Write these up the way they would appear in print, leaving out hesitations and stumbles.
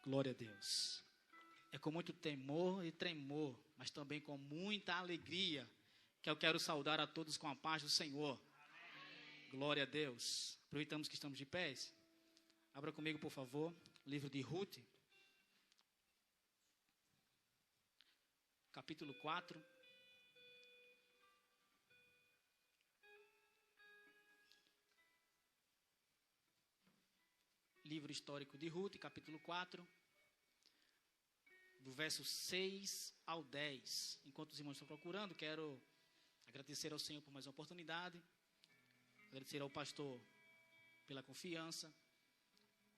Glória a Deus. É com muito temor e tremor, mas também com muita alegria, que eu quero saudar a todos com a paz do Senhor. Glória a Deus. Aproveitamos que estamos de pés. Abra comigo, por favor, o livro de Ruth, capítulo 4. Livro histórico de Ruth, capítulo 4, do verso 6 ao 10. Enquanto os irmãos estão procurando, quero agradecer ao Senhor por mais uma oportunidade, agradecer ao pastor pela confiança.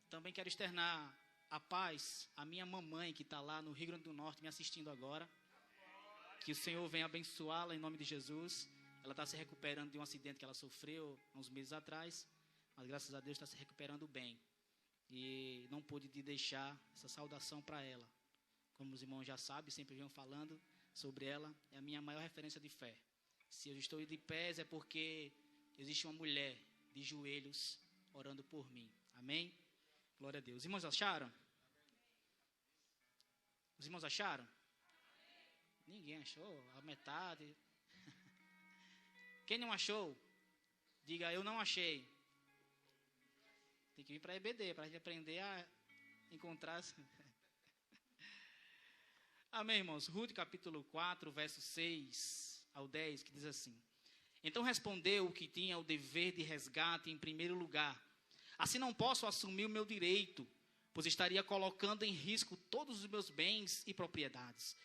Também quero externar a paz à minha mamãe, que está lá no Rio Grande do Norte, me assistindo agora. Que o Senhor venha abençoá-la em nome de Jesus. Ela está se recuperando de um acidente que ela sofreu há uns meses atrás, mas graças a Deus está se recuperando bem. E não pude deixar essa saudação para ela. Como os irmãos já sabem, sempre venho falando sobre ela, é a minha maior referência de fé. Se eu estou de pés é porque existe uma mulher de joelhos orando por mim. Amém? Glória a Deus. Os irmãos acharam? Os irmãos acharam? Ninguém achou, a metade. Quem não achou, diga eu não achei. Tem que vir para a EBD, para a gente aprender a encontrar. Amém, irmãos? Ruth, capítulo 4, verso 6 ao 10, que diz assim: Então respondeu o que tinha o dever de resgate em primeiro lugar. Assim não posso assumir o meu direito, pois estaria colocando em risco todos os meus bens e propriedades.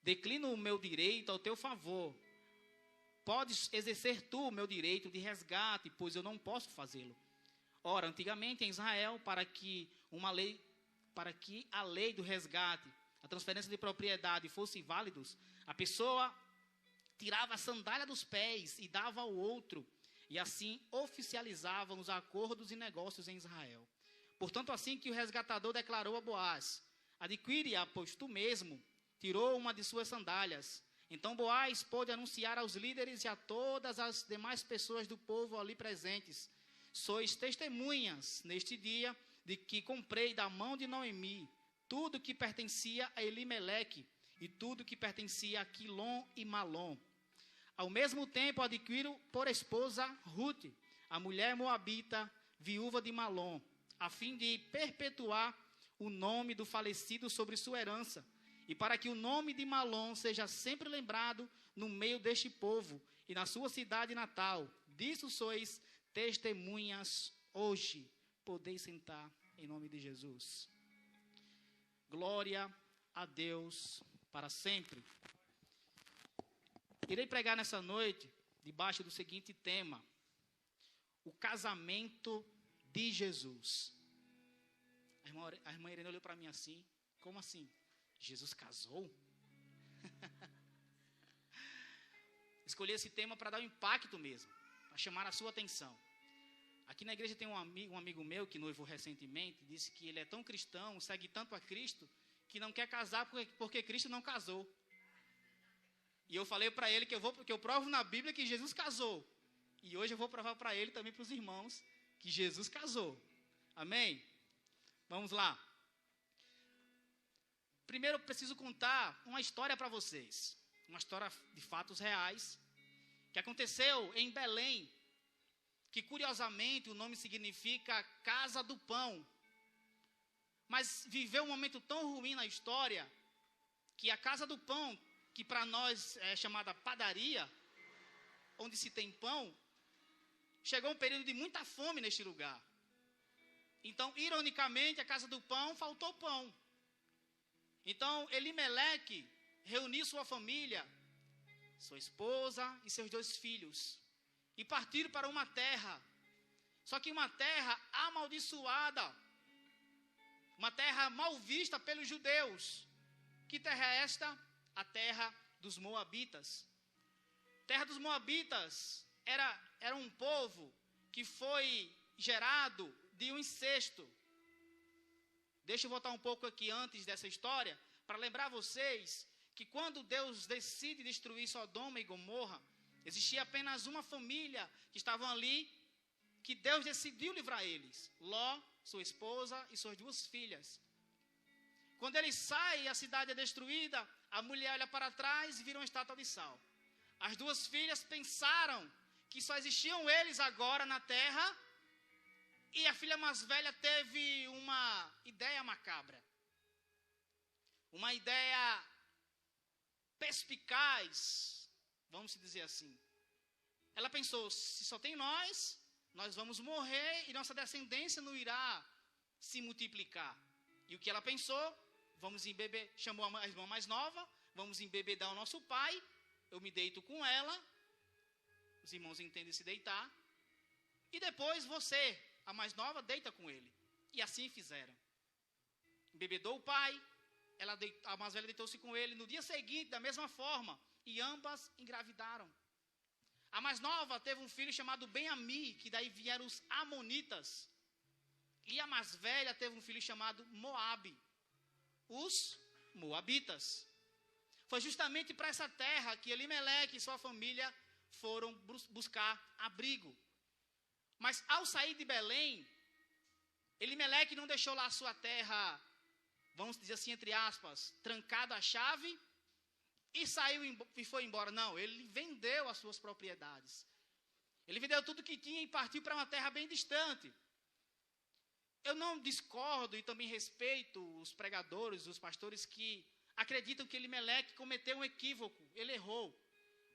Declino o meu direito ao teu favor. Podes exercer tu o meu direito de resgate, pois eu não posso fazê-lo. Ora, antigamente em Israel, para que a lei do resgate, a transferência de propriedade fosse válidos, a pessoa tirava a sandália dos pés e dava ao outro, e assim oficializavam os acordos e negócios em Israel. Portanto, assim que o resgatador declarou a Boaz: adquire-a, pois tu mesmo tirou uma de suas sandálias. Então Boaz pôde anunciar aos líderes e a todas as demais pessoas do povo ali presentes: sois testemunhas neste dia de que comprei da mão de Noemi tudo que pertencia a Elimeleque e tudo que pertencia a Quilom e Malom. Ao mesmo tempo adquiro por esposa Ruth, a mulher moabita, viúva de Malom, a fim de perpetuar o nome do falecido sobre sua herança, e para que o nome de Malom seja sempre lembrado no meio deste povo e na sua cidade natal. Disso sois testemunhas hoje. Podeis sentar em nome de Jesus. Glória a Deus para sempre. Irei pregar nessa noite debaixo do seguinte tema: o casamento de Jesus. A irmã Irene olhou para mim assim: como assim? Jesus casou? Escolhi esse tema para dar um impacto mesmo, para chamar a sua atenção. Aqui na igreja tem um amigo meu que noivou recentemente, disse que ele é tão cristão, segue tanto a Cristo, que não quer casar porque Cristo não casou. E eu falei para ele que eu provo na Bíblia que Jesus casou. E hoje eu vou provar para ele também, para os irmãos, que Jesus casou. Amém? Vamos lá. Primeiro eu preciso contar uma história para vocês. Uma história de fatos reais, que aconteceu em Belém, que curiosamente o nome significa Casa do Pão. Mas viveu um momento tão ruim na história, que a Casa do Pão, que para nós é chamada padaria, onde se tem pão, chegou um período de muita fome neste lugar. Então, ironicamente, a Casa do Pão faltou pão. Então, Elimeleque reuniu sua família, sua esposa e seus 2 filhos, e partiram para uma terra, só que uma terra amaldiçoada, uma terra mal vista pelos judeus. Que terra é esta? A terra dos Moabitas. Terra dos Moabitas era um povo que foi gerado de um incesto. Deixa eu voltar um pouco aqui antes dessa história, para lembrar vocês que quando Deus decide destruir Sodoma e Gomorra, existia apenas uma família que estavam ali, que Deus decidiu livrar eles: Ló, sua esposa e suas 2 filhas. Quando ele sai e a cidade é destruída, a mulher olha para trás e vira uma estátua de sal. As duas filhas pensaram que só existiam eles agora na terra, e a filha mais velha teve uma ideia macabra. Uma ideia perspicaz, vamos dizer assim. Ela pensou, se só tem nós vamos morrer e nossa descendência não irá se multiplicar. E o que ela pensou? Vamos embebedar, chamou a irmã mais nova, vamos embebedar o nosso pai, eu me deito com ela, os irmãos entendem se deitar, e depois você, a mais nova, deita com ele. E assim fizeram. Embebedou o pai, a mais velha deitou-se com ele, no dia seguinte, da mesma forma, e ambas engravidaram. A mais nova teve um filho chamado Ben-Ami, que daí vieram os Amonitas. E a mais velha teve um filho chamado Moabe, os Moabitas. Foi justamente para essa terra que Elimeleque e sua família foram buscar abrigo. Mas ao sair de Belém, Elimeleque não deixou lá a sua terra, vamos dizer assim, entre aspas, trancada a chave e saiu e foi embora. Não, ele vendeu as suas propriedades. Ele vendeu tudo que tinha e partiu para uma terra bem distante. Eu não discordo e também respeito os pregadores, os pastores que acreditam que Elimeleque cometeu um equívoco, ele errou.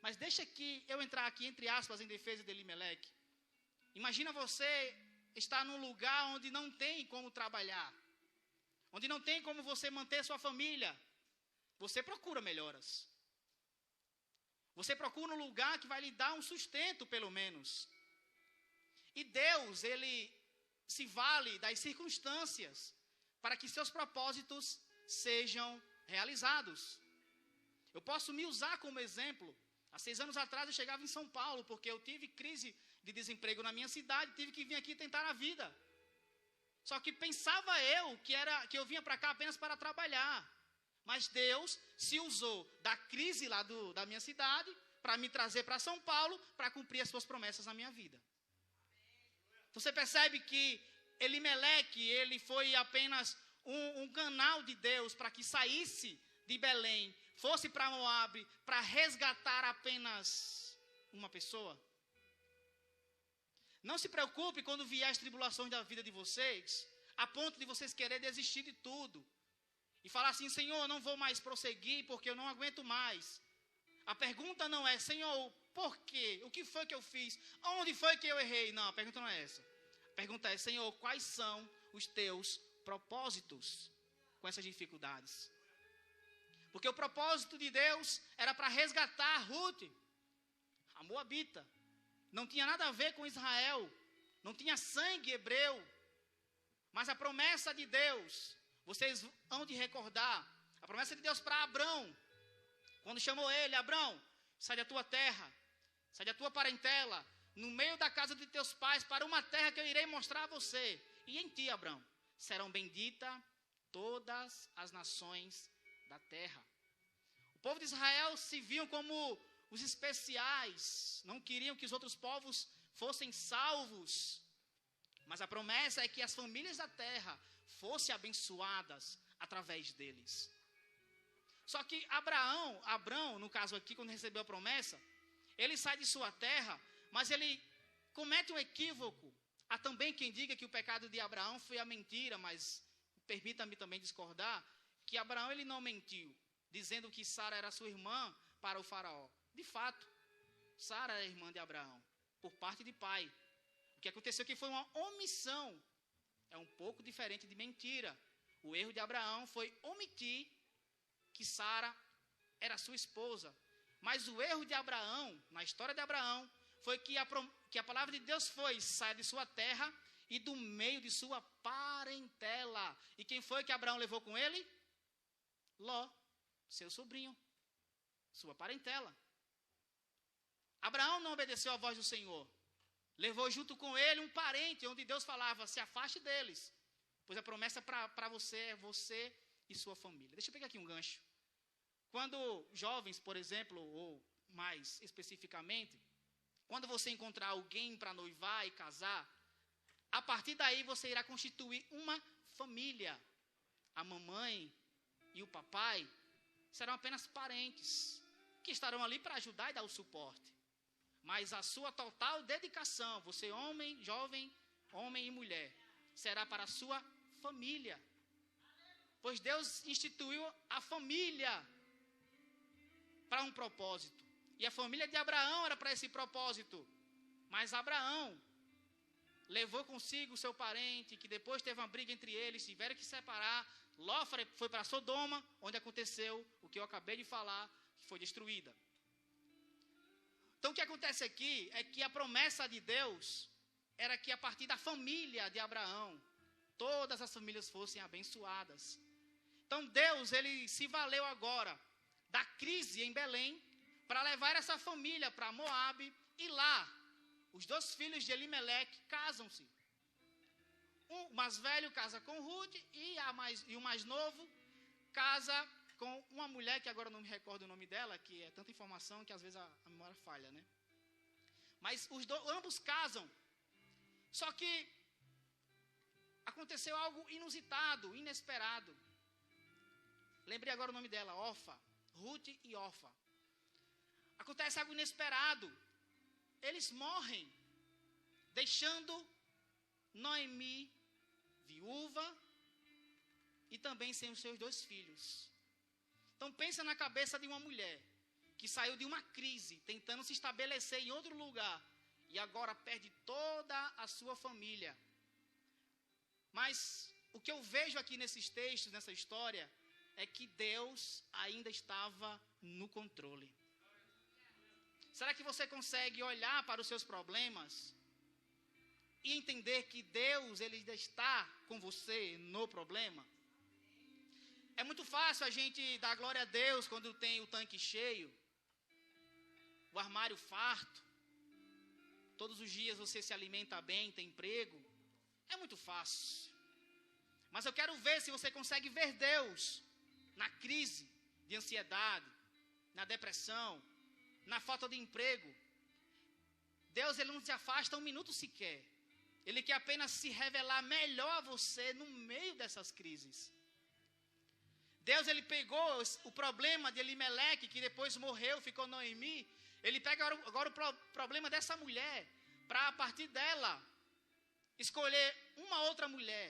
Mas deixa que eu entrar aqui, entre aspas, em defesa de Elimeleque. Imagina você estar num lugar onde não tem como trabalhar, onde não tem como você manter sua família. Você procura melhoras. Você procura um lugar que vai lhe dar um sustento, pelo menos. E Deus, Ele se vale das circunstâncias para que seus propósitos sejam realizados. Eu posso me usar como exemplo. Há 6 anos atrás eu chegava em São Paulo, porque eu tive crise de desemprego na minha cidade, tive que vir aqui tentar a vida. Só que pensava eu que eu vinha para cá apenas para trabalhar. Mas Deus se usou da crise lá da minha cidade para me trazer para São Paulo para cumprir as suas promessas na minha vida. Você percebe que Elimeleque, ele foi apenas um canal de Deus para que saísse de Belém, fosse para Moabe, para resgatar apenas uma pessoa. Não se preocupe quando vier as tribulações da vida de vocês, a ponto de vocês querer desistir de tudo. E falar assim, Senhor, eu não vou mais prosseguir porque eu não aguento mais. A pergunta não é, Senhor, por quê? O que foi que eu fiz? Onde foi que eu errei? Não, a pergunta não é essa. A pergunta é, Senhor, quais são os teus propósitos com essas dificuldades? Porque o propósito de Deus era para resgatar Ruth, a Moabita. Não tinha nada a ver com Israel. Não tinha sangue hebreu. Mas a promessa de Deus, vocês hão de recordar, a promessa de Deus para Abrão, quando chamou ele, Abrão, sai da tua terra, sai da tua parentela, no meio da casa de teus pais, para uma terra que eu irei mostrar a você. E em ti, Abrão, serão benditas todas as nações da terra. O povo de Israel se viam como os especiais, não queriam que os outros povos fossem salvos. Mas a promessa é que as famílias da terra fossem abençoadas através deles. Só que Abrão, no caso aqui, quando recebeu a promessa, ele sai de sua terra, mas ele comete um equívoco. Há também quem diga que o pecado de Abraão foi a mentira, mas permita-me também discordar, que Abraão ele não mentiu, dizendo que Sara era sua irmã para o faraó. De fato, Sara era irmã de Abraão, por parte de pai. O que aconteceu aqui foi uma omissão. É um pouco diferente de mentira. O erro de Abraão foi omitir que Sara era sua esposa. Mas o erro de Abraão, na história de Abraão, foi que a palavra de Deus foi, saia de sua terra e do meio de sua parentela. E quem foi que Abraão levou com ele? Ló, seu sobrinho, sua parentela. Abraão não obedeceu à voz do Senhor. Levou junto com ele um parente, onde Deus falava, se afaste deles, pois a promessa para você é você e sua família. Deixa eu pegar aqui um gancho. Quando jovens, por exemplo, ou mais especificamente, quando você encontrar alguém para noivar e casar, a partir daí você irá constituir uma família. A mamãe e o papai serão apenas parentes, que estarão ali para ajudar e dar o suporte. Mas a sua total dedicação, você homem, jovem, homem e mulher, será para a sua família. Pois Deus instituiu a família para um propósito. E a família de Abraão era para esse propósito. Mas Abraão levou consigo o seu parente, que depois teve uma briga entre eles, tiveram que separar. Ló foi para Sodoma, onde aconteceu o que eu acabei de falar, que foi destruída. Então o que acontece aqui é que a promessa de Deus era que a partir da família de Abraão, todas as famílias fossem abençoadas. Então Deus, ele se valeu agora da crise em Belém para levar essa família para Moabe, e lá os 2 filhos de Elimeleque casam-se. O mais velho casa com Ruth e o mais novo casa com uma mulher que agora não me recordo o nome dela, que é tanta informação que às vezes a memória falha, né? Mas ambos casam. Só que aconteceu algo inusitado, inesperado. Lembrei agora o nome dela, Orfa. Ruth e Orfa. Acontece algo inesperado. Eles morrem, deixando Noemi viúva e também sem os seus 2 filhos. Então pensa na cabeça de uma mulher que saiu de uma crise, tentando se estabelecer em outro lugar, e agora perde toda a sua família. Mas o que eu vejo aqui nesses textos, nessa história, é que Deus ainda estava no controle. Será que você consegue olhar para os seus problemas e entender que Deus, ele ainda está com você no problema? É muito fácil a gente dar glória a Deus quando tem o tanque cheio, o armário farto, todos os dias você se alimenta bem, tem emprego. É muito fácil. Mas eu quero ver se você consegue ver Deus na crise de ansiedade, na depressão, na falta de emprego. Deus, ele não se afasta um minuto sequer. Ele quer apenas se revelar melhor a você no meio dessas crises. Deus, ele pegou o problema de Elimeleque, que depois morreu, ficou Noemi. Ele pega agora o problema dessa mulher, para a partir dela escolher uma outra mulher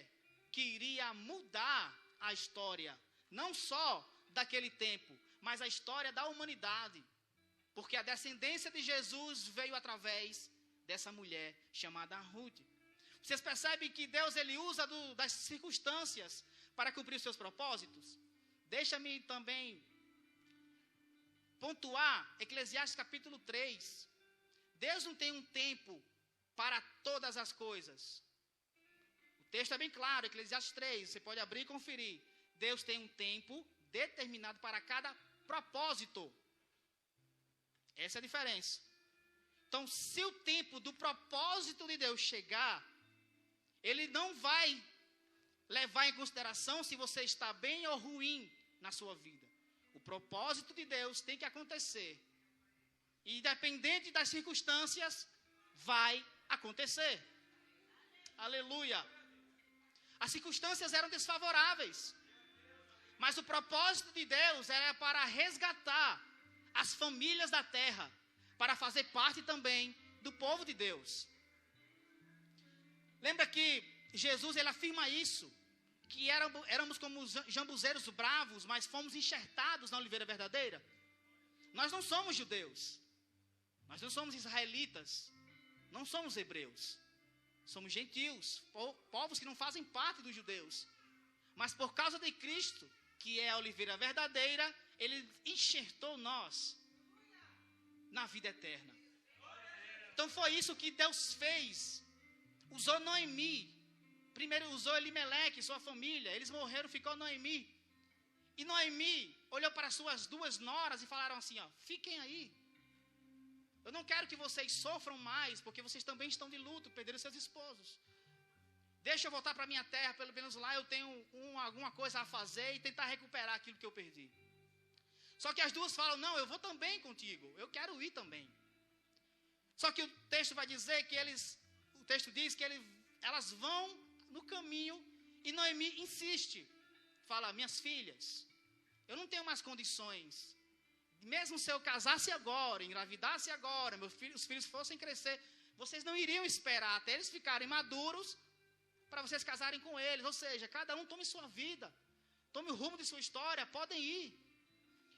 que iria mudar a história, não só daquele tempo, mas a história da humanidade. Porque a descendência de Jesus veio através dessa mulher chamada Ruth. Vocês percebem que Deus, ele usa das circunstâncias para cumprir os seus propósitos? Deixa-me também pontuar Eclesiastes capítulo 3. Deus não tem um tempo para todas as coisas. O texto é bem claro, Eclesiastes 3, você pode abrir e conferir. Deus tem um tempo determinado para cada propósito. Essa é a diferença. Então, se o tempo do propósito de Deus chegar, ele não vai levar em consideração se você está bem ou ruim na sua vida. O propósito de Deus tem que acontecer. E independente das circunstâncias, vai acontecer. Aleluia. As circunstâncias eram desfavoráveis. Mas o propósito de Deus era para resgatar as famílias da terra, para fazer parte também do povo de Deus. Lembra que Jesus, ele afirma isso, que éramos como jambuzeiros bravos, mas fomos enxertados na oliveira verdadeira. Nós não somos judeus, nós não somos israelitas, não somos hebreus, somos gentios, povos que não fazem parte dos judeus. Mas por causa de Cristo, que é a oliveira verdadeira, ele enxertou nós na vida eterna. Então foi isso que Deus fez. Usou Noemi. Primeiro usou Elimeleque, sua família. Eles morreram, ficou Noemi. E Noemi olhou para suas 2 noras e falaram assim, ó, fiquem aí. Eu não quero que vocês sofram mais, porque vocês também estão de luto, perderam seus esposos. Deixa eu voltar para minha terra, pelo menos lá eu tenho alguma coisa a fazer e tentar recuperar aquilo que eu perdi. Só que as 2 falam, não, eu vou também contigo, eu quero ir também. Só que o texto vai dizer que o texto diz que elas vão no caminho e Noemi insiste. Fala, minhas filhas, eu não tenho mais condições. Mesmo se eu casasse agora, engravidasse agora, os filhos fossem crescer, vocês não iriam esperar até eles ficarem maduros para vocês casarem com eles. Ou seja, cada um tome sua vida, tome o rumo de sua história, podem ir.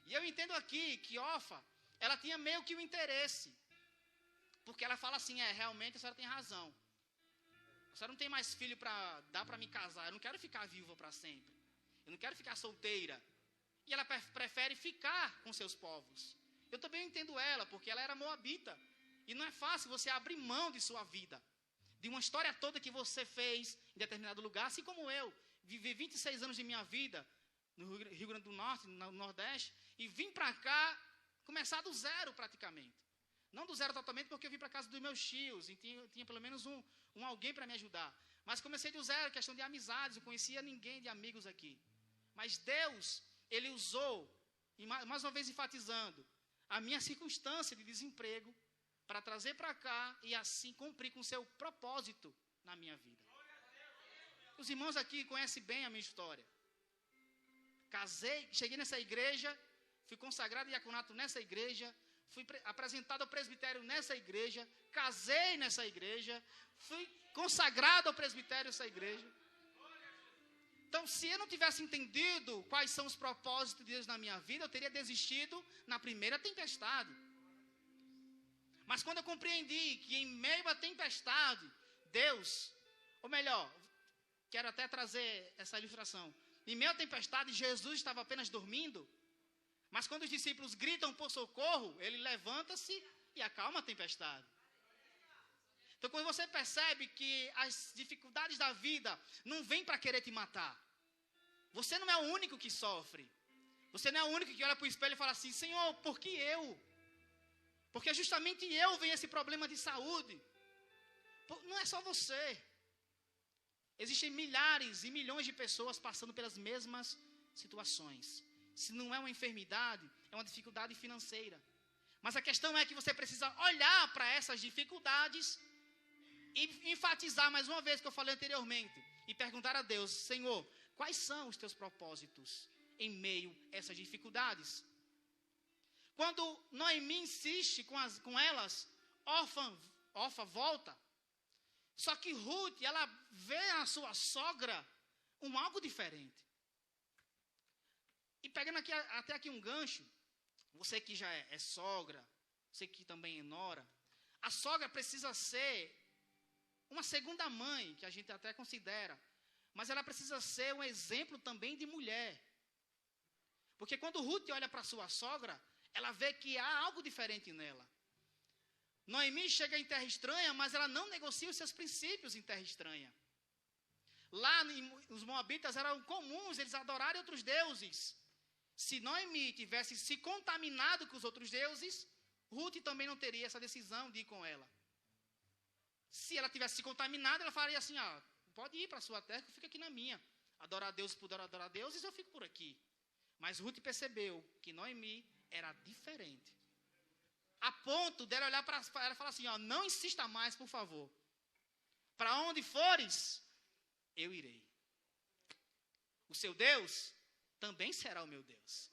E eu entendo aqui que Orfa, ela tinha meio que o interesse, porque ela fala assim, realmente a senhora tem razão. A senhora não tem mais filho para dar para me casar, eu não quero ficar viúva para sempre. Eu não quero ficar solteira. E ela prefere ficar com seus povos. Eu também entendo ela, porque ela era moabita. E não é fácil você abrir mão de sua vida, de uma história toda que você fez em determinado lugar, assim como eu. Vivi 26 anos de minha vida no Rio Grande do Norte, no Nordeste, e vim para cá começar do zero praticamente. Não do zero totalmente, porque eu vim para casa dos meus tios, e tinha pelo menos um alguém para me ajudar. Mas comecei do zero, questão de amizades, não conhecia ninguém de amigos aqui. Mas Deus, Ele usou, e mais uma vez enfatizando, a minha circunstância de desemprego para trazer para cá e assim cumprir com o seu propósito na minha vida. Os irmãos aqui conhecem bem a minha história. Casei, cheguei nessa igreja, fui consagrado em diaconato nessa igreja, fui apresentado ao presbitério nessa igreja, casei nessa igreja, fui consagrado ao presbitério nessa igreja. Então, se eu não tivesse entendido quais são os propósitos de Deus na minha vida, eu teria desistido na primeira tempestade. Mas quando eu compreendi que em meio à tempestade, Deus, ou melhor, quero até trazer essa ilustração. Em meio à tempestade, Jesus estava apenas dormindo, mas quando os discípulos gritam por socorro, ele levanta-se e acalma a tempestade. Então, quando você percebe que as dificuldades da vida não vêm para querer te matar, você não é o único que sofre. Você não é o único que olha para o espelho e fala assim, Senhor, por que eu? Porque justamente eu venho esse problema de saúde. Não é só você. Existem milhares e milhões de pessoas passando pelas mesmas situações. Se não é uma enfermidade, é uma dificuldade financeira. Mas a questão é que você precisa olhar para essas dificuldades e enfatizar mais uma vez que eu falei anteriormente. E perguntar a Deus, Senhor, quais são os teus propósitos em meio a essas dificuldades? Quando Noemi insiste com elas, Orfa volta. Só que Ruth, ela vê na sua sogra algo diferente. E pegando até aqui um gancho, você que já é sogra, você que também é nora, a sogra precisa ser uma segunda mãe, que a gente até considera, mas ela precisa ser um exemplo também de mulher. Porque quando Ruth olha para sua sogra, ela vê que há algo diferente nela. Noemi chega em terra estranha, mas ela não negocia os seus princípios em terra estranha. Lá os moabitas eram comuns, eles adorarem outros deuses. Se Noemi tivesse se contaminado com os outros deuses, Ruth também não teria essa decisão de ir com ela. Se ela tivesse se contaminado, ela falaria assim, pode ir para a sua terra, que eu fico aqui na minha. Adorar a Deus por adorar a Deus, eu fico por aqui. Mas Ruth percebeu que Noemi era diferente. A ponto dela olhar para ela e falar assim, não insista mais, por favor. Para onde fores, eu irei. O seu Deus também será o meu Deus.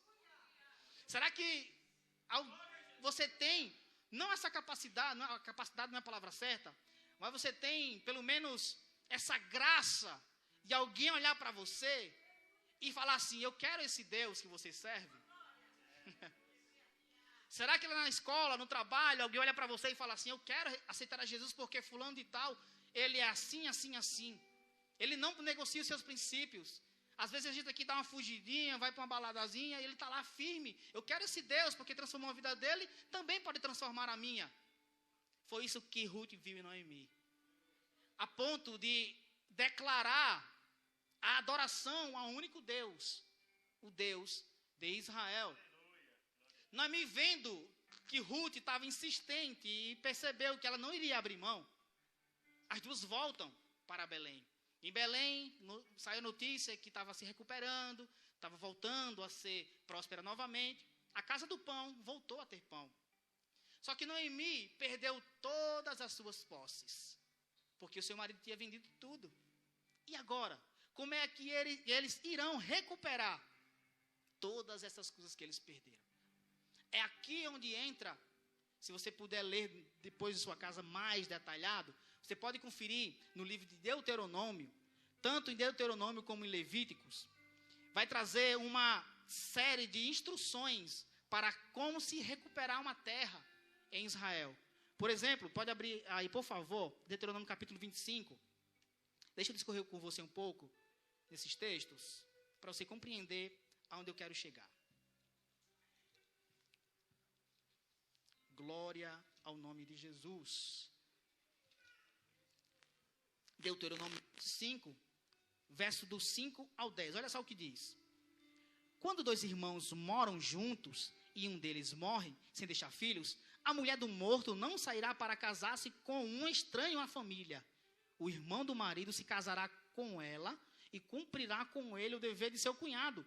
Será que você tem, não essa capacidade, a capacidade não é a palavra certa, mas você tem pelo menos essa graça de alguém olhar para você e falar assim, eu quero esse Deus que você serve? Será que lá na escola, no trabalho, alguém olha para você e fala assim, eu quero aceitar a Jesus porque fulano de tal, ele é assim, assim, assim. Ele não negocia os seus princípios. Às vezes a gente aqui dá uma fugidinha, vai para uma baladazinha e ele está lá firme. Eu quero esse Deus porque transformou a vida dele, também pode transformar a minha. Foi isso que Ruth viu em Noemi. A ponto de declarar a adoração ao único Deus, o Deus de Israel. Noemi, vendo que Ruth estava insistente e percebeu que ela não iria abrir mão, as duas voltam para Belém. Em Belém, saiu notícia que estava se recuperando, estava voltando a ser próspera novamente. A casa do pão voltou a ter pão. Só que Noemi perdeu todas as suas posses, porque o seu marido tinha vendido tudo. E agora? Como é que eles irão recuperar todas essas coisas que eles perderam. É aqui onde entra, se você puder ler depois de sua casa mais detalhado, você pode conferir no livro de Deuteronômio, tanto em Deuteronômio como em Levíticos, vai trazer uma série de instruções para como se recuperar uma terra em Israel. Por exemplo, pode abrir aí, por favor, Deuteronômio capítulo 25. Deixa eu discorrer com você um pouco nesses textos, para você compreender aonde eu quero chegar. Glória ao nome de Jesus. Deuteronômio 5, verso do 5 ao 10. Olha só o que diz. Quando dois irmãos moram juntos e um deles morre sem deixar filhos, a mulher do morto não sairá para casar-se com um estranho à família. O irmão do marido se casará com ela e cumprirá com ele o dever de seu cunhado.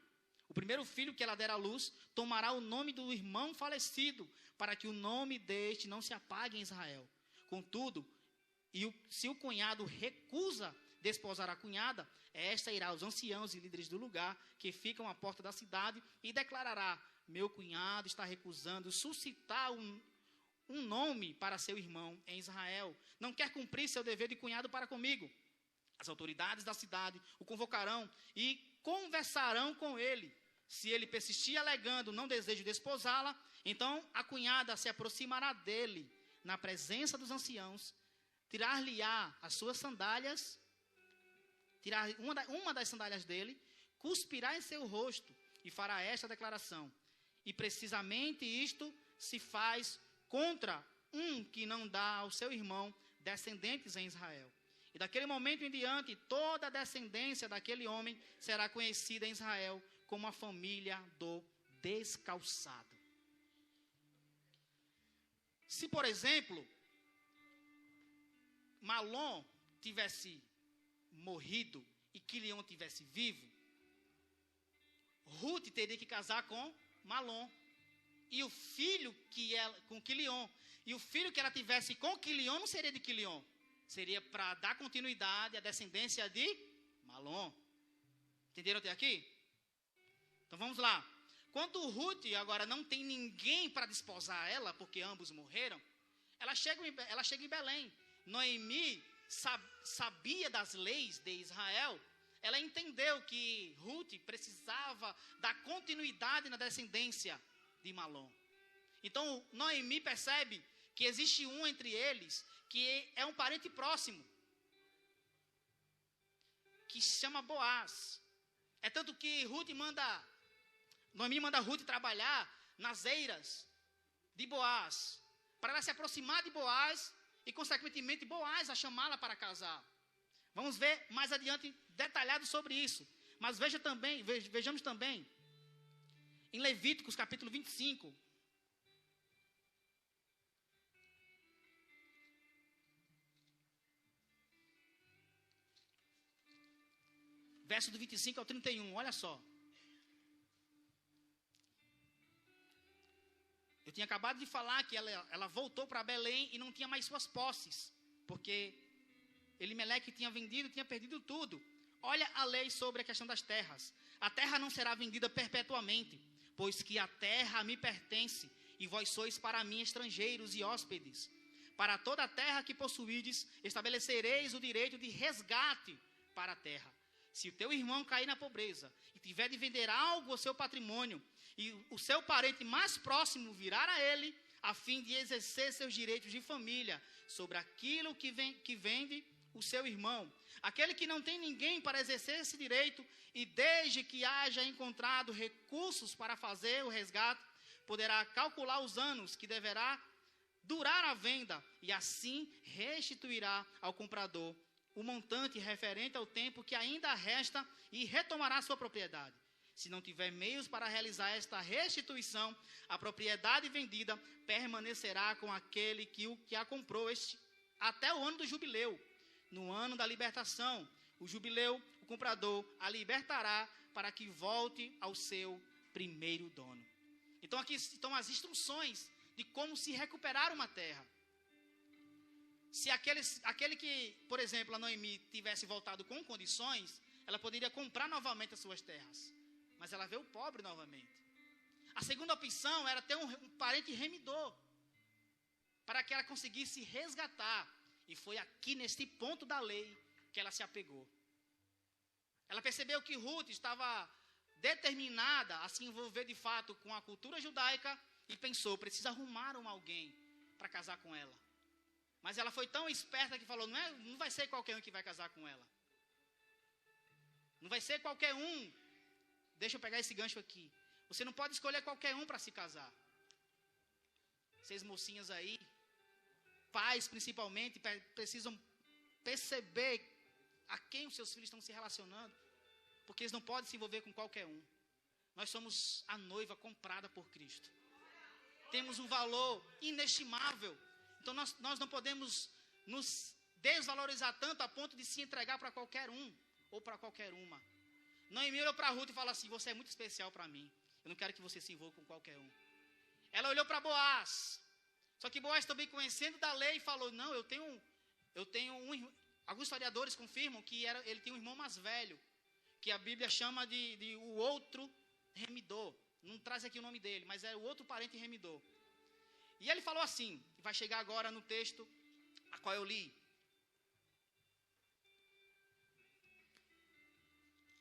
O primeiro filho que ela der à luz tomará o nome do irmão falecido, para que o nome deste não se apague em Israel. Contudo, se o cunhado recusa desposar a cunhada, esta irá aos anciãos e líderes do lugar que ficam à porta da cidade e declarará: meu cunhado está recusando suscitar um nome para seu irmão em Israel. Não quer cumprir seu dever de cunhado para comigo. As autoridades da cidade o convocarão e conversarão com ele. Se ele persistir alegando não desejo desposá-la, então a cunhada se aproximará dele na presença dos anciãos, tirar-lhe-á as suas sandálias, tirar uma das sandálias dele, cuspirá em seu rosto e fará esta declaração. E precisamente isto se faz contra um que não dá ao seu irmão descendentes em Israel. E daquele momento em diante, toda a descendência daquele homem será conhecida em Israel como a família do descalçado. Se, por exemplo, Malom tivesse morrido e Quilion tivesse vivo, Ruth teria que casar com Malom. E o filho que ela, com Quilion, e o filho que ela tivesse com Quilion não seria de Quilion, seria para dar continuidade à descendência de Malom. Entenderam até aqui? Então vamos lá. Quando Ruth agora não tem ninguém para desposar ela, porque ambos morreram, ela chega em Belém. Noemi sabia das leis de Israel. Ela entendeu que Ruth precisava dar continuidade na descendência de Malom. Então Noemi percebe que existe um entre eles que é um parente próximo, que se chama Boaz. É tanto que Noemi manda Ruth trabalhar nas eiras de Boaz, para ela se aproximar de Boaz e, consequentemente, Boaz a chamá-la para casar. Vamos ver mais adiante detalhado sobre isso. Mas vejamos também em Levíticos capítulo 25. Verso do 25 ao 31, olha só. Eu tinha acabado de falar que ela voltou para Belém e não tinha mais suas posses, porque Elimeleque tinha vendido, tinha perdido tudo. Olha a lei sobre a questão das terras. A terra não será vendida perpetuamente, pois que a terra me pertence, e vós sois para mim estrangeiros e hóspedes. Para toda a terra que possuídes, estabelecereis o direito de resgate para a terra. Se o teu irmão cair na pobreza e tiver de vender algo ao seu patrimônio, e o seu parente mais próximo virar a ele, a fim de exercer seus direitos de família sobre aquilo que vende o seu irmão, aquele que não tem ninguém para exercer esse direito, e desde que haja encontrado recursos para fazer o resgate, poderá calcular os anos que deverá durar a venda, e assim restituirá ao comprador o montante referente ao tempo que ainda resta e retomará sua propriedade. Se não tiver meios para realizar esta restituição, a propriedade vendida permanecerá com aquele que a comprou até o ano do jubileu. No ano da libertação, o jubileu, o comprador a libertará para que volte ao seu primeiro dono. Então aqui estão as instruções de como se recuperar uma terra. Se aquele que, por exemplo, a Noemi tivesse voltado com condições, ela poderia comprar novamente as suas terras. mas ela veio pobre novamente. A segunda opção era ter um parente remidor, para que ela conseguisse resgatar. E foi aqui, neste ponto da lei, que ela se apegou. Ela percebeu que Ruth estava determinada a se envolver de fato com a cultura judaica e pensou, precisa arrumar alguém para casar com ela. Mas ela foi tão esperta que falou, não vai ser qualquer um que vai casar com ela. Não vai ser qualquer um. Deixa eu pegar esse gancho aqui. Você não pode escolher qualquer um para se casar. Vocês mocinhas aí, pais principalmente, precisam perceber a quem os seus filhos estão se relacionando. Porque eles não podem se envolver com qualquer um. Nós somos a noiva comprada por Cristo. Temos um valor inestimável. Então nós não podemos nos desvalorizar tanto a ponto de se entregar para qualquer um ou para qualquer uma. Noemi olhou para Ruth e falou assim, você é muito especial para mim. Eu não quero que você se envolva com qualquer um. Ela olhou para Boaz. Só que Boaz também, conhecendo da lei, falou, não, eu tenho um irmão. Alguns historiadores confirmam que ele tinha um irmão mais velho, que a Bíblia chama de o outro remidor. Não traz aqui o nome dele, mas é o outro parente remidor. E ele falou assim, vai chegar agora no texto a qual eu li.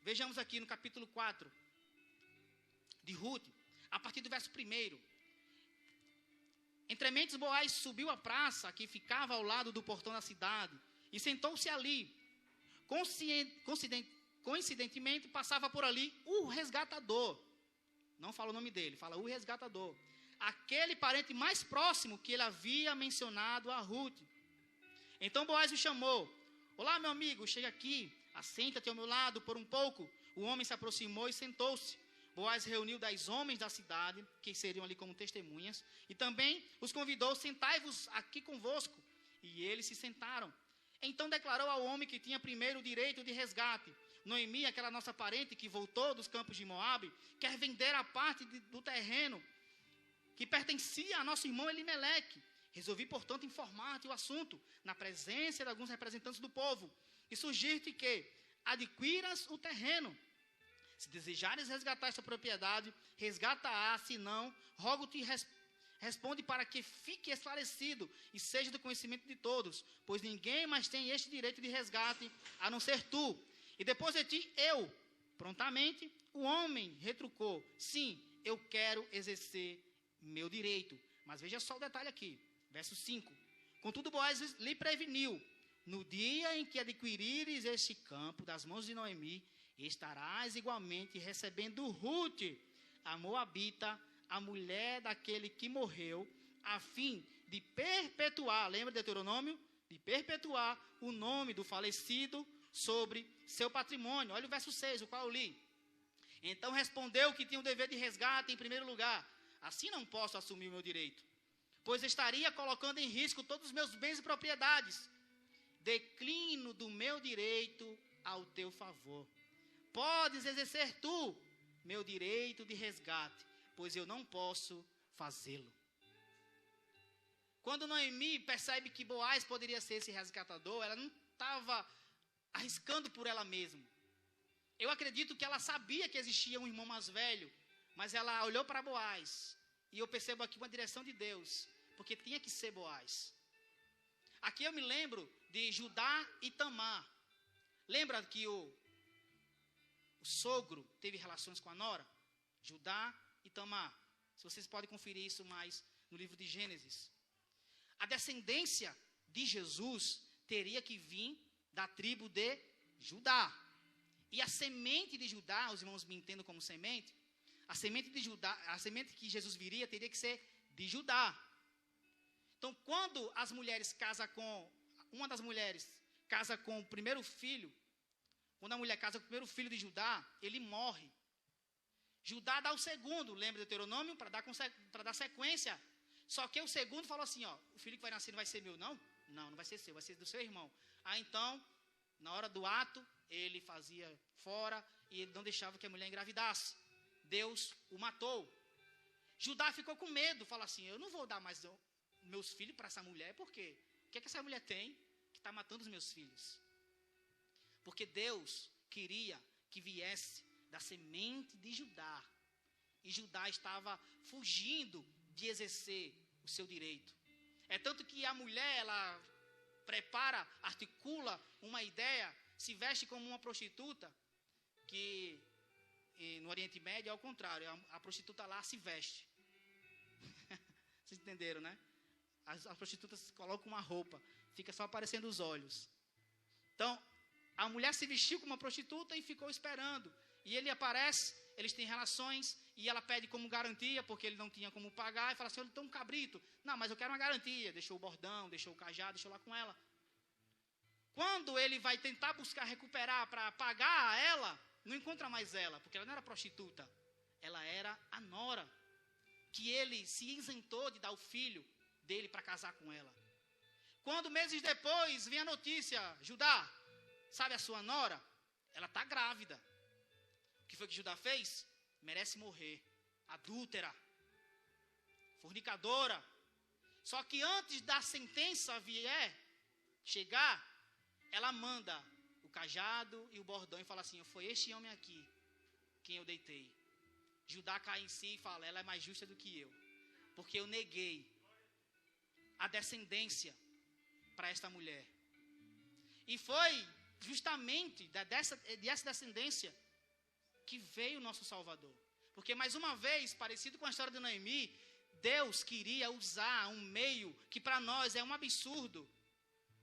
Vejamos aqui no capítulo 4 de Ruth, a partir do verso 1. Entre mentes, Boaz subiu à praça que ficava ao lado do portão da cidade e sentou-se ali. Coincidentemente, passava por ali o resgatador. Não fala o nome dele, fala o resgatador. Aquele parente mais próximo que ele havia mencionado a Ruth. Então Boaz o chamou. Olá, meu amigo, chega aqui, assenta-te ao meu lado por um pouco. O homem se aproximou e sentou-se. Boaz reuniu 10 homens da cidade, que seriam ali como testemunhas, e também os convidou, sentai-vos aqui convosco. E eles se sentaram. Então declarou ao homem que tinha primeiro o direito de resgate. Noemi, aquela nossa parente que voltou dos campos de Moabe, quer vender a parte do terreno que pertencia a nosso irmão Elimeleque. Resolvi, portanto, informar-te o assunto, na presença de alguns representantes do povo, e sugerir-te que adquiras o terreno. Se desejares resgatar esta propriedade, resgata-a, se não, rogo-te responde para que fique esclarecido e seja do conhecimento de todos, pois ninguém mais tem este direito de resgate, a não ser tu. E depois de ti, eu. Prontamente, o homem retrucou, sim, eu quero exercer meu direito. Mas veja só o detalhe aqui, verso 5. Contudo, Boaz lhe preveniu, no dia em que adquirires este campo das mãos de Noemi, estarás igualmente recebendo Ruth, a moabita, a mulher daquele que morreu, a fim de perpetuar, lembra de Deuteronômio? De perpetuar o nome do falecido sobre seu patrimônio. Olha o verso 6, o qual eu li. Então respondeu que tinha o dever de resgate em primeiro lugar. Assim não posso assumir o meu direito, pois estaria colocando em risco todos os meus bens e propriedades. Declino do meu direito ao teu favor. Podes exercer tu meu direito de resgate, pois eu não posso fazê-lo. Quando Noemi percebe que Boaz poderia ser esse resgatador, ela não estava arriscando por ela mesma. Eu acredito que ela sabia que existia um irmão mais velho, mas ela olhou para Boaz, e eu percebo aqui uma direção de Deus, porque tinha que ser Boaz. Aqui eu me lembro de Judá e Tamar. Lembra que o sogro teve relações com a nora? Judá e Tamar. Se vocês podem conferir isso mais no livro de Gênesis. A descendência de Jesus teria que vir da tribo de Judá. E a semente de Judá, os irmãos me entendam como semente, a semente de Judá, a semente que Jesus viria teria que ser de Judá. Então, quando as mulheres casam com, uma das mulheres casa com o primeiro filho, quando a mulher casa com o primeiro filho de Judá, ele morre. Judá dá o segundo, lembra do Deuteronômio? Para dar sequência. Só que o segundo falou assim, ó, o filho que vai nascer não vai ser meu, não? Não, não vai ser seu, vai ser do seu irmão. Então, na hora do ato, ele fazia fora e ele não deixava que a mulher engravidasse. Deus o matou. Judá ficou com medo, falou assim, eu não vou dar mais meus filhos para essa mulher, por quê? O que é que essa mulher tem que está matando os meus filhos? Porque Deus queria que viesse da semente de Judá. E Judá estava fugindo de exercer o seu direito. É tanto que a mulher, ela prepara, articula uma ideia, se veste como uma prostituta, que no Oriente Médio é ao contrário, a prostituta lá se veste. Vocês entenderam, né? As prostitutas colocam uma roupa, fica só aparecendo os olhos. Então, a mulher se vestiu como uma prostituta e ficou esperando. E ele aparece, eles têm relações, e ela pede como garantia, porque ele não tinha como pagar, e fala assim, olha, tem um cabrito. Não, mas eu quero uma garantia. Deixou o bordão, deixou o cajado, deixou lá com ela. Quando ele vai tentar buscar recuperar para pagar a ela, não encontra mais ela, porque ela não era prostituta. Ela era a nora, que ele se isentou de dar o filho dele para casar com ela. Quando meses depois vem a notícia, Judá, sabe a sua nora? Ela está grávida. O que foi que Judá fez? Merece morrer. Adúltera. Fornicadora. Só que antes da sentença chegar, ela manda o cajado e o bordão e fala assim, foi este homem aqui quem eu deitei. Judá cai em si e fala, ela é mais justa do que eu, porque eu neguei a descendência para esta mulher. E foi justamente dessa descendência que veio o nosso Salvador. Porque mais uma vez, parecido com a história de Noemi, Deus queria usar um meio que para nós é um absurdo,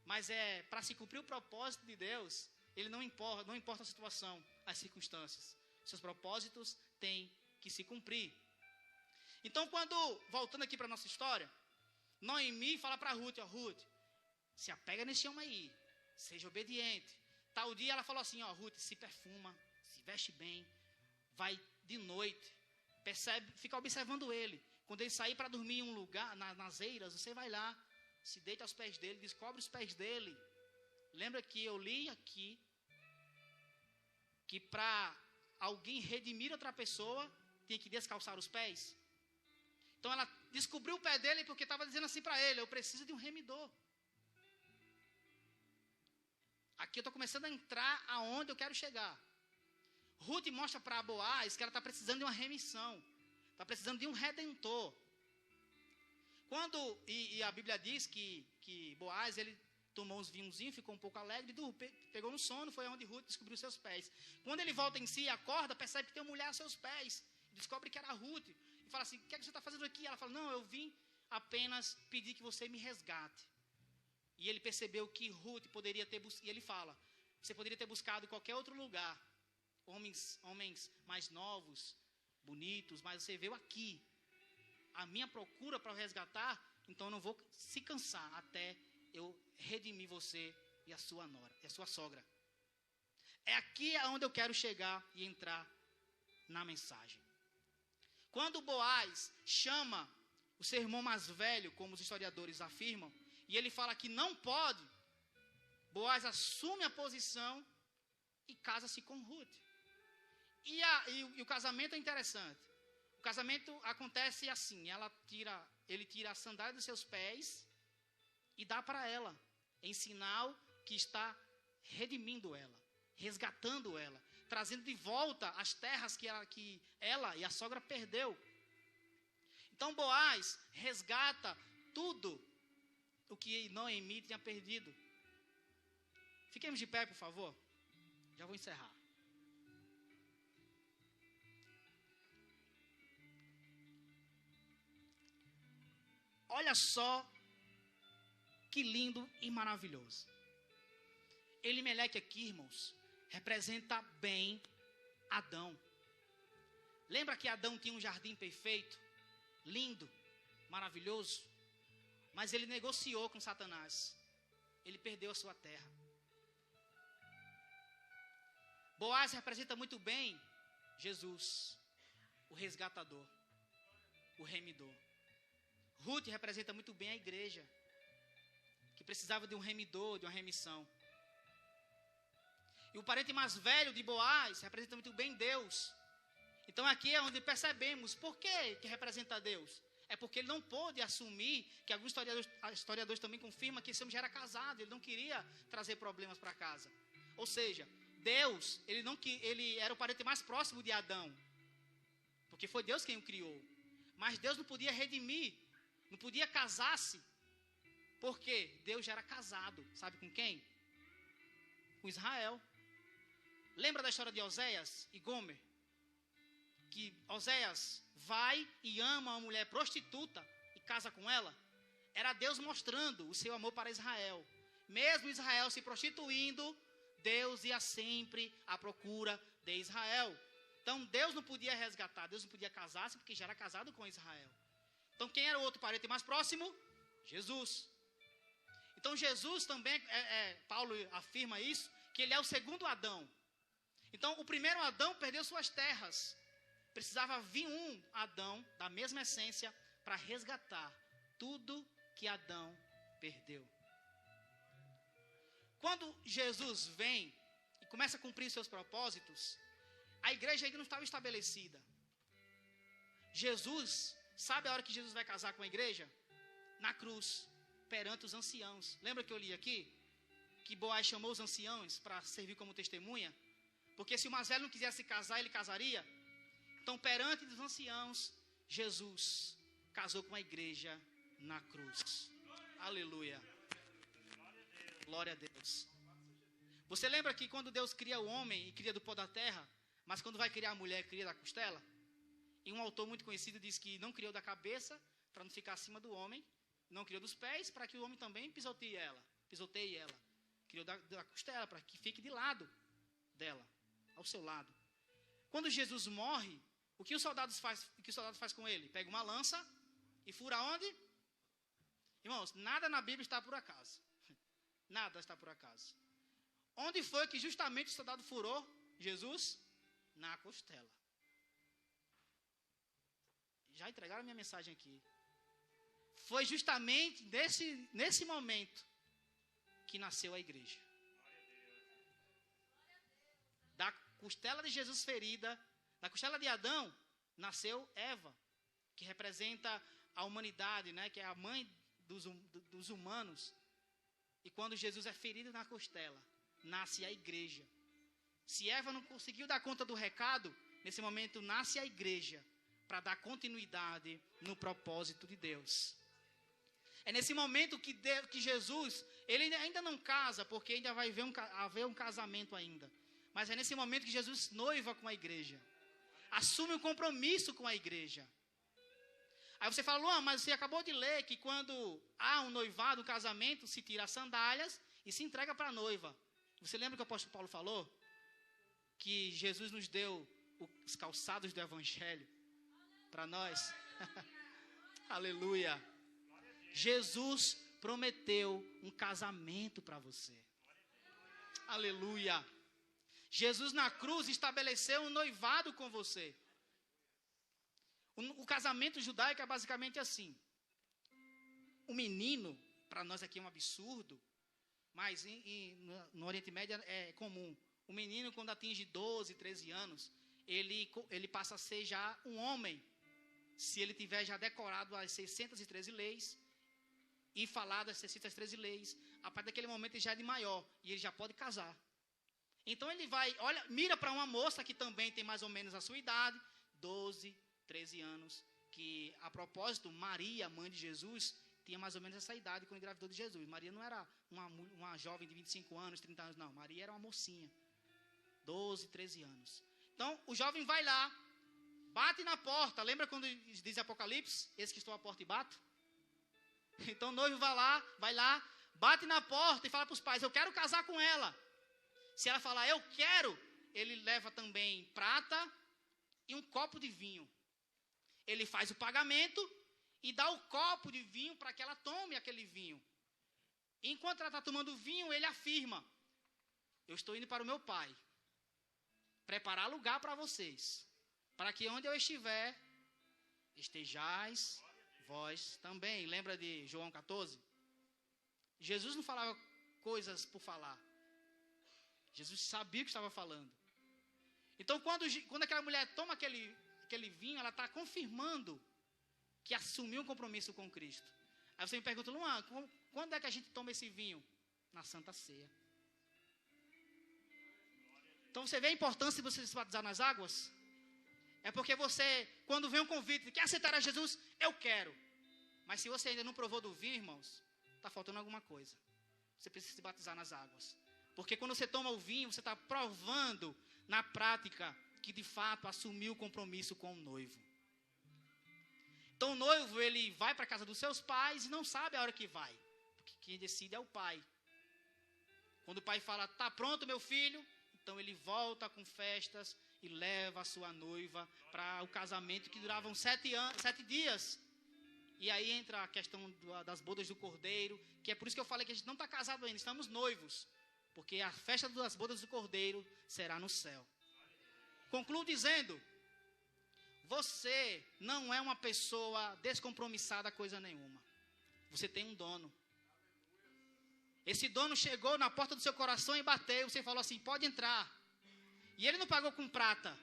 mas é para se cumprir o propósito de Deus. Ele não importa a situação, as circunstâncias. Seus propósitos têm que se cumprir. Então, voltando aqui para a nossa história, Noemi fala para Ruth, Ruth, se apega nesse homem aí, seja obediente. Tal dia ela falou assim, Ruth, se perfuma, se veste bem, vai de noite, fica observando ele. Quando ele sair para dormir em um lugar, nas eiras, você vai lá, se deita aos pés dele, descobre os pés dele. Lembra que eu li aqui, que para alguém redimir outra pessoa, tem que descalçar os pés. Então ela descobriu o pé dele porque estava dizendo assim para ele, eu preciso de um remidor. Aqui eu estou começando a entrar aonde eu quero chegar. Ruth mostra para Boaz que ela está precisando de uma remissão. Está precisando de um redentor. E a Bíblia diz que Boaz, ele tomou uns vinhozinhos, ficou um pouco alegre, pegou no sono, foi onde Ruth descobriu seus pés. Quando ele volta em si e acorda, percebe que tem uma mulher aos seus pés. Descobre que era Ruth. E fala assim, o que é que você está fazendo aqui? Ela fala, não, eu vim apenas pedir que você me resgate. E ele percebeu que Ruth poderia ter buscado, e ele fala, você poderia ter buscado em qualquer outro lugar, homens mais novos, bonitos, mas você veio aqui. A minha procura para resgatar, então eu não vou se cansar até eu redimir você e a sua nora, e a sua sogra. É aqui aonde eu quero chegar e entrar na mensagem. Quando Boaz chama o seu irmão mais velho, como os historiadores afirmam, e ele fala que não pode, Boaz assume a posição e casa-se com Ruth. E o casamento é interessante. O casamento acontece assim, ele tira a sandália dos seus pés e dá para ela, em sinal que está redimindo ela, resgatando ela, trazendo de volta as terras que ela e a sogra perdeu. Então Boaz resgata tudo o que Noemi tinha perdido. Fiquemos de pé, por favor. Já vou encerrar. Olha só que lindo e maravilhoso. Elimeleque aqui, irmãos, representa bem Adão. Lembra que Adão tinha um jardim perfeito, lindo, maravilhoso? Mas ele negociou com Satanás. Ele perdeu a sua terra. Boaz representa muito bem Jesus, o resgatador, o remidor. Ruth representa muito bem a igreja, que precisava de um remidor, de uma remissão. E o parente mais velho de Boaz representa muito bem Deus. Então aqui é onde percebemos por que representa Deus. É porque ele não pôde assumir, que alguns historiadores também confirmam que esse homem já era casado, ele não queria trazer problemas para casa. Ou seja, Deus, ele era o parente mais próximo de Adão, porque foi Deus quem o criou. Mas Deus não podia redimir, não podia casar-se, porque Deus já era casado, sabe com quem? Com Israel. Lembra da história de Oséias e Gomer? Que Oséias vai e ama uma mulher prostituta e casa com ela. Era Deus mostrando o seu amor para Israel. Mesmo Israel se prostituindo, Deus ia sempre à procura de Israel. Então Deus não podia resgatar, Deus não podia casar-se porque já era casado com Israel. Então quem era o outro parente mais próximo? Jesus. Então Jesus também, Paulo afirma isso, que ele é o segundo Adão. Então o primeiro Adão perdeu suas terras. Precisava vir um Adão da mesma essência para resgatar tudo que Adão perdeu. Quando Jesus vem e começa a cumprir seus propósitos, a igreja ainda não estava estabelecida. Jesus, sabe a hora que Jesus vai casar com a igreja? Na cruz, perante os anciãos. Lembra que eu li aqui? Que Boaz chamou os anciãos para servir como testemunha? Porque se o mais velho não quisesse casar, ele casaria. Então, perante os anciãos, Jesus casou com a igreja na cruz. Aleluia. Glória a Deus. Você lembra que quando Deus cria o homem e cria do pó da terra, mas quando vai criar a mulher, cria da costela? E um autor muito conhecido diz que não criou da cabeça, para não ficar acima do homem, não criou dos pés, para que o homem também pisoteie ela. Criou da costela, para que fique de lado dela, ao seu lado. Quando Jesus morre, o que o soldado faz com ele? Pega uma lança e fura onde? Irmãos, nada na Bíblia está por acaso. Nada está por acaso. Onde foi que justamente o soldado furou Jesus? Na costela. Já entregaram a minha mensagem aqui. Foi justamente nesse momento que nasceu a igreja. Da costela de Jesus ferida, da costela de Adão, nasceu Eva, que representa a humanidade, né? Que é a mãe dos humanos. E quando Jesus é ferido na costela, nasce a igreja. Se Eva não conseguiu dar conta do recado, nesse momento nasce a igreja, para dar continuidade no propósito de Deus. É nesse momento que Jesus, ele ainda não casa, porque ainda vai haver um casamento ainda. Mas é nesse momento que Jesus noiva com a igreja. Assume um compromisso com a igreja. Aí você fala, Luan, mas você acabou de ler que quando há um noivado, um casamento, se tira as sandálias e se entrega para a noiva. Você lembra que o apóstolo Paulo falou? Que Jesus nos deu os calçados do evangelho para nós. Aleluia. Jesus prometeu um casamento para você. Aleluia. Jesus na cruz estabeleceu um noivado com você. O casamento judaico é basicamente assim. O menino, para nós aqui é um absurdo, mas no Oriente Médio é comum. O menino, quando atinge 12, 13 anos, ele passa a ser já um homem. Se ele tiver já decorado as 613 leis e falado as 613 leis, a partir daquele momento ele já é de maior e ele já pode casar. Então ele vai, mira para uma moça que também tem mais ou menos a sua idade, 12, 13 anos, que a propósito, Maria, mãe de Jesus, tinha mais ou menos essa idade quando engravidou de Jesus. Maria não era uma jovem de 25 anos, 30 anos, não. Maria era uma mocinha, 12, 13 anos. Então o jovem vai lá, bate na porta. Lembra quando diz Apocalipse? Esse que estou à porta e bato? Então o noivo vai lá, bate na porta e fala para os pais, eu quero casar com ela. Se ela falar, eu quero, ele leva também prata e um copo de vinho. Ele faz o pagamento e dá o copo de vinho para que ela tome aquele vinho. Enquanto ela está tomando o vinho, ele afirma, eu estou indo para o meu pai, preparar lugar para vocês, para que onde eu estiver, estejais vós também. Lembra de João 14? Jesus não falava coisas por falar. Jesus sabia o que estava falando. Então, quando aquela mulher toma aquele vinho, ela está confirmando que assumiu um compromisso com Cristo. Aí você me pergunta, Luan, quando é que a gente toma esse vinho? Na Santa Ceia. Então você vê a importância de você se batizar nas águas? É porque você, quando vem um convite, quer aceitar a Jesus? Eu quero. Mas se você ainda não provou do vinho, irmãos, está faltando alguma coisa. Você precisa se batizar nas águas. Porque quando você toma o vinho, você está provando na prática que de fato assumiu o compromisso com o noivo. Então o noivo, ele vai para a casa dos seus pais e não sabe a hora que vai. Porque quem decide é o pai. Quando o pai fala, está pronto meu filho? Então ele volta com festas e leva a sua noiva para o casamento que durava 7 dias. E aí entra a questão das bodas do cordeiro, que é por isso que eu falei que a gente não está casado ainda, estamos noivos. Porque a festa das bodas do cordeiro será no céu. Concluo dizendo, você não é uma pessoa descompromissada a coisa nenhuma. Você tem um dono. Esse dono chegou na porta do seu coração e bateu. Você falou assim, pode entrar. E ele não pagou com prata.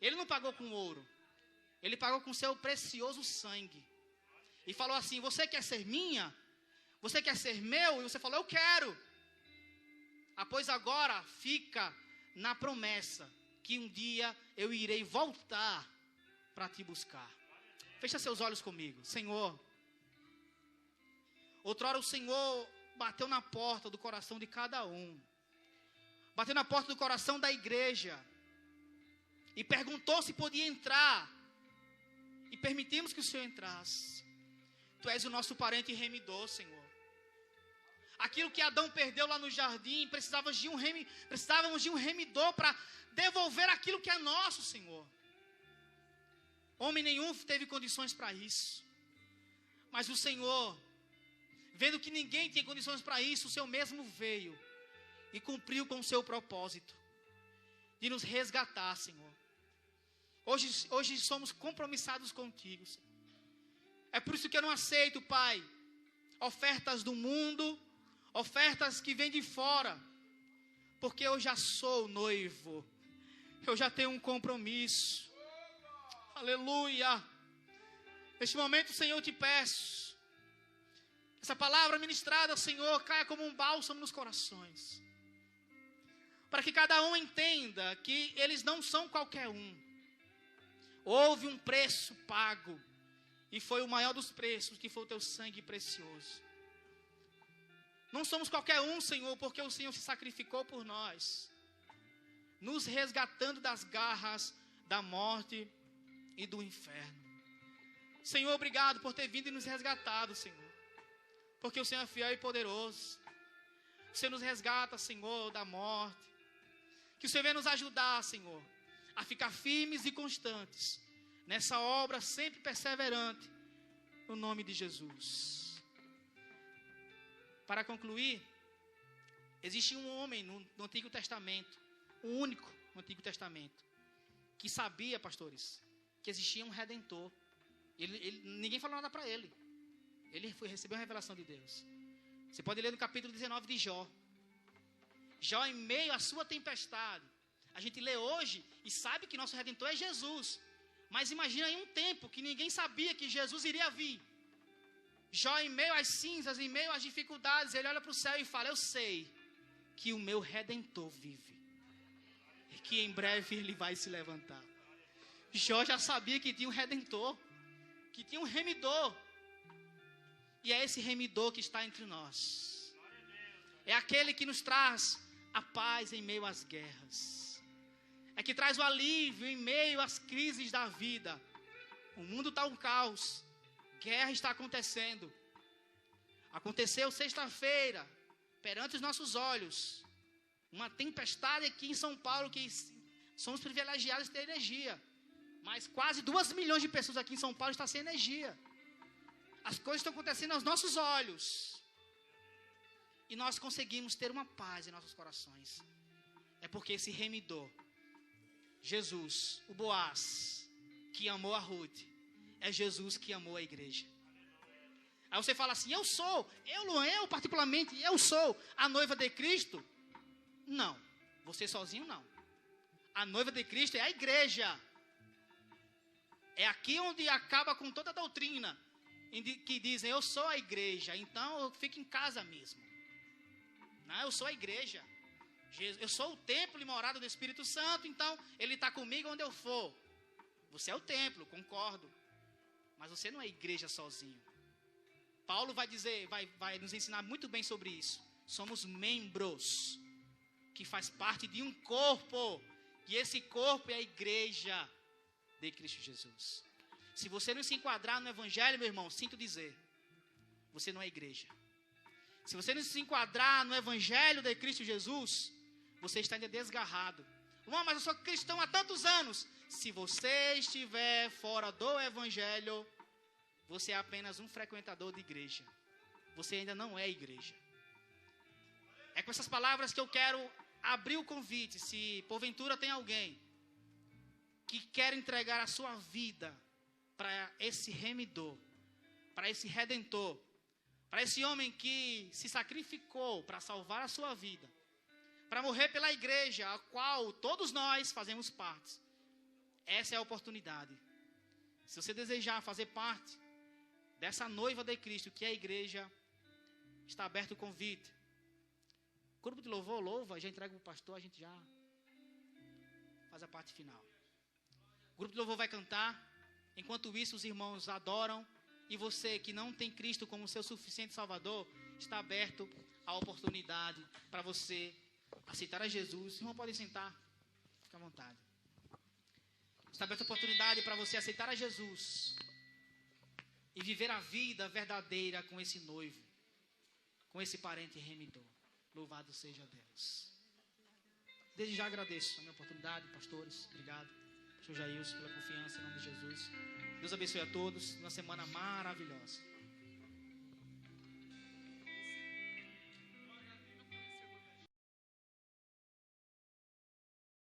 Ele não pagou com ouro. Ele pagou com seu precioso sangue. E falou assim, você quer ser minha? Você quer ser meu? E você falou, eu quero. Pois agora fica na promessa que um dia eu irei voltar para te buscar. Fecha seus olhos comigo. Senhor, outrora o Senhor bateu na porta do coração de cada um. Bateu na porta do coração da igreja. E perguntou se podia entrar. E permitimos que o Senhor entrasse. Tu és o nosso parente remidor, Senhor. Aquilo que Adão perdeu lá no jardim, precisávamos de um remidor para devolver aquilo que é nosso, Senhor. Homem nenhum teve condições para isso. Mas o Senhor, vendo que ninguém tinha condições para isso, o Senhor mesmo veio e cumpriu com o seu propósito de nos resgatar, Senhor. Hoje somos compromissados contigo, Senhor. É por isso que eu não aceito, Pai, ofertas do mundo, ofertas que vêm de fora, porque eu já sou noivo, eu já tenho um compromisso. Aleluia. Neste momento, Senhor, eu te peço, essa palavra ministrada, Senhor, caia como um bálsamo nos corações, para que cada um entenda que eles não são qualquer um. Houve um preço pago, e foi o maior dos preços, que foi o teu sangue precioso. Não somos qualquer um, Senhor, porque o Senhor se sacrificou por nós, nos resgatando das garras da morte e do inferno. Senhor, obrigado por ter vindo e nos resgatado, Senhor, porque o Senhor é fiel e poderoso. O Senhor nos resgata, Senhor, da morte. Que o Senhor venha nos ajudar, Senhor, a ficar firmes e constantes nessa obra sempre perseverante, no nome de Jesus. Para concluir, existe um homem no Antigo Testamento, o único no Antigo Testamento, que sabia, pastores, que existia um Redentor. Ninguém falou nada para ele. Ele recebeu a revelação de Deus. Você pode ler no capítulo 19 de Jó. Jó, em meio à sua tempestade, a gente lê hoje e sabe que nosso Redentor é Jesus. Mas imagina aí um tempo que ninguém sabia que Jesus iria vir. Jó, em meio às cinzas, em meio às dificuldades, ele olha para o céu e fala, eu sei que o meu Redentor vive, e que em breve ele vai se levantar. Jó já sabia que tinha um Redentor, que tinha um remidor, e é esse remidor que está entre nós. É aquele que nos traz a paz em meio às guerras, é que traz o alívio em meio às crises da vida. O mundo está um caos, guerra está acontecendo. Aconteceu sexta-feira, perante os nossos olhos, uma tempestade aqui em São Paulo, que somos privilegiados de ter energia, mas quase 2 milhões de pessoas aqui em São Paulo estão sem energia. As coisas estão acontecendo aos nossos olhos, e nós conseguimos ter uma paz em nossos corações. É porque esse remidor, Jesus, o Boaz, que amou a Ruth, é Jesus que amou a igreja. Aí você fala assim, eu particularmente, eu sou a noiva de Cristo? Não, você sozinho não. A noiva de Cristo é a igreja. É aqui onde acaba com toda a doutrina, que dizem, eu sou a igreja, então eu fico em casa mesmo. Não, eu sou a igreja. Eu sou o templo e morada do Espírito Santo, então Ele está comigo onde eu for. Você é o templo, concordo. Mas você não é igreja sozinho. Paulo vai dizer, vai nos ensinar muito bem sobre isso. Somos membros que faz parte de um corpo. E esse corpo é a igreja de Cristo Jesus. Se você não se enquadrar no evangelho, meu irmão, sinto dizer, você não é igreja. Se você não se enquadrar no evangelho de Cristo Jesus, você está ainda desgarrado. Irmão, mas eu sou cristão há tantos anos. Se você estiver fora do evangelho, você é apenas um frequentador de igreja. Você ainda não é igreja. É com essas palavras que eu quero abrir o convite. Se porventura tem alguém que quer entregar a sua vida para esse remidor, para esse redentor, para esse homem que se sacrificou para salvar a sua vida, para morrer pela igreja, a qual todos nós fazemos parte. Essa é a oportunidade. Se você desejar fazer parte dessa noiva de Cristo, que é a igreja, está aberto o convite. O grupo de louvor louva, já entrega para o pastor, a gente já faz a parte final. O grupo de louvor vai cantar. Enquanto isso, os irmãos adoram. E você que não tem Cristo como seu suficiente Salvador, está aberto a oportunidade para você aceitar a Jesus. Os irmãos podem sentar, fica à vontade. Está aberta a oportunidade para você aceitar a Jesus e viver a vida verdadeira com esse noivo, com esse parente remidor. Louvado seja Deus. Desde já agradeço a minha oportunidade, pastores, obrigado. Pastor Jailson, pela confiança em nome de Jesus. Deus abençoe a todos, uma semana maravilhosa.